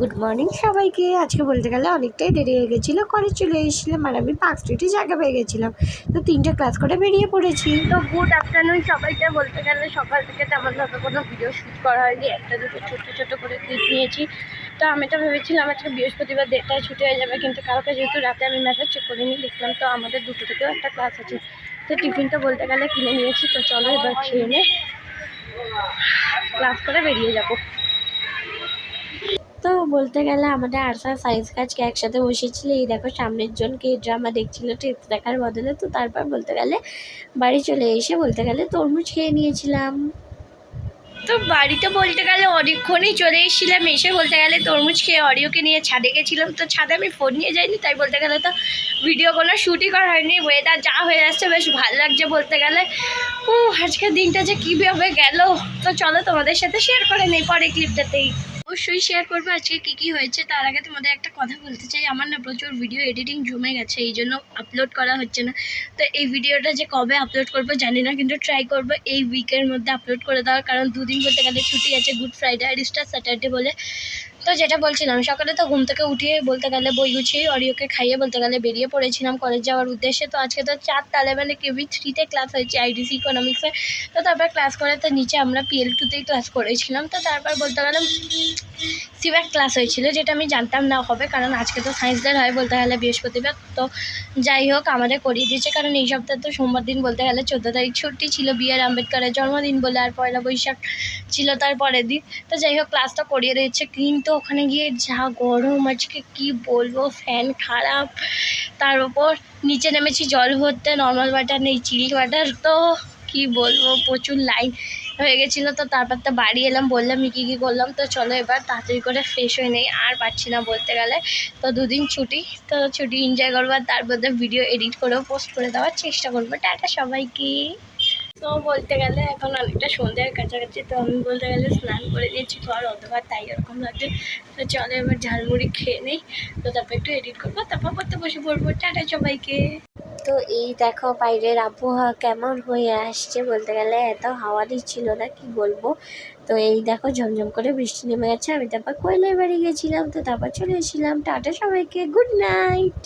Good morning সবাইকে। আজকে বলতে গেলে অনেকটাই দেরি হয়ে গেছিলো, কলেজ চলে এসেছিলাম আর আমি পার্ক স্ট্রিটে জায়গা পেয়ে গেছিলাম, তো 3টে ক্লাস করে বেরিয়ে পড়েছি। তো গুড আফটারনুন সবাইকে। বলতে গেলে সকাল থেকে তেমনভাবে কোনো ভিডিও শ্যুট করা হয়নি, একটা দুটো ছোটো ছোটো করে ক্লিপ নিয়েছি। তো আমি তো ভেবেছিলাম আজকে বৃহস্পতিবার দেড়টায় ছুটি হয়ে যাবে, কিন্তু কালকে যেহেতু রাতে আমি মেসেজ চেক করিনি, দেখলাম তো আমাদের 2টো থেকেও একটা ক্লাস আছে। তো টিফিনটা বলতে গেলে কিনে নিয়েছি, তো চলো এবার খেয়ে নে ক্লাস করে বেরিয়ে যাবো। তো বলতে গেলে আমাদের আর্টস আর সায়েন্স কাজকে একসাথে বসেছিল। এই দেখো সামনের জনকে ড্রামা দেখছিল টেস্ট দেখার বদলে। তো তারপর বলতে গেলে বাড়ি চলে এসে বলতে গেলে তরমুজ খেয়ে নিয়েছিলাম। তো বাড়িতে বলতে গেলে অনেকক্ষণই চলে এসেছিলাম, এসে বলতে গেলে তরমুজ খেয়ে অরিওকে নিয়ে ছাদে গেছিলাম। তো ছাদে আমি ফোন নিয়ে যাইনি, তাই বলতে গেলে তো ভিডিও কোনো শ্যুটই করা হয়নি। ওয়েদার যা হয়ে আসছে বেশ ভালো লাগছে বলতে গেলে। আজকের দিনটা যে কীভাবে গেল, তো চলো তোমাদের সাথে শেয়ার করে নেই পরে ক্লিপটাতেই। অবশ্যই শেয়ার করবো আজকে কী হয়েছে। তার আগে তোমাদের একটা কথা বলতে চাই, আমার না প্রচুর ভিডিও এডিটিং জমে গেছে, এই জন্য আপলোড করা হচ্ছে না। তো এই ভিডিওটা যে কবে আপলোড করবো জানি না, কিন্তু ট্রাই করবো এই উইকের মধ্যে আপলোড করে দেওয়ার, কারণ দুদিন বলতে গেলে ছুটি আছে, গুড ফ্রাইডে আর ইস্টার স্যাটারডে বলে। তো যেটা বলছিলাম, সকালে তো ঘুম থেকে উঠিয়ে বলতে গেলে বই গুছিয়ে অরিওকে খাইয়ে বলতে গেলে বেরিয়ে পড়েছিলাম কলেজ যাওয়ার উদ্দেশ্যে। তো আজকে তো 4 মানে কেবি 3-তে ক্লাস হয়েছে আইডিসি ইকোনমিক্সে। তো তারপর ক্লাস করে তো নিচে আমরা PL2তেই ক্লাস করেছিলাম। তো তারপর বলতে গেলে সিব্যাক ক্লাস হয়েছিল, যেটা আমি জানতাম না হবে, কারণ আজকে তো সায়েন্সদের হয় বলতে গেলে বৃহস্পতিবার। তো যাই হোক আমাদের করিয়ে দিয়েছে, কারণ এই সপ্তাহে তো সোমবার দিন বলতে গেলে 14 তারিখ ছুটি ছিল, BR আম্বেদকরের জন্মদিন বলে, আর পয়লা বৈশাখ ছিল তার পরের দিন। তো যাই হোক ক্লাসটা করিয়ে দিয়েছে, কিন্তু ওখানে গিয়ে যা গরম আজকে কি বলবো, ফ্যান খারাপ, তার উপর নিচে নেমেছি জল ভরতে, নর্মাল ওয়াটার নেই, চিল ওয়াটার। তো কি বলবো, প্রচুর লাইন হয়ে গেছিলো। তো তারপর তো বাড়ি এলাম, বললাম কী করলাম। তো চলো এবার তাড়াতাড়ি করে ফ্রেশ হয়ে নেই, আর পারছি না বলতে গেলে। তো 2 দিন ছুটি, তো ছুটি এনজয় করবো, আর তার মধ্যে ভিডিও এডিট করেও পোস্ট করে দেওয়ার চেষ্টা করবো। টাটা সবাইকে। তো বলতে গেলে এখন অনেকটা সন্ধ্যার কাছাকাছি, তো আমি বলতে গেলে স্নান করে দিয়েছি, ঘর অন্ধকার তাই এরকম লাগছে। তো চলো এবার ঝালমুড়ি খেয়ে নেই, তো তারপর একটু এডিট করবো, তারপর পড়তে বসে পড়বো। টাটা সবাইকে। তো এই দেখো বাইরের আবহাওয়া কেমন হয়ে আসছে, বলতে গেলে এত হাওয়া দিচ্ছিল না, কি বলবো। তো এই দেখো ঝমঝম করে বৃষ্টি নেমে গেছে। আমি তারপর কৈলায় বাড়ি গেছিলাম, তো তারপর চলে এসেছিলাম। টাটা সবাইকে, গুড নাইট।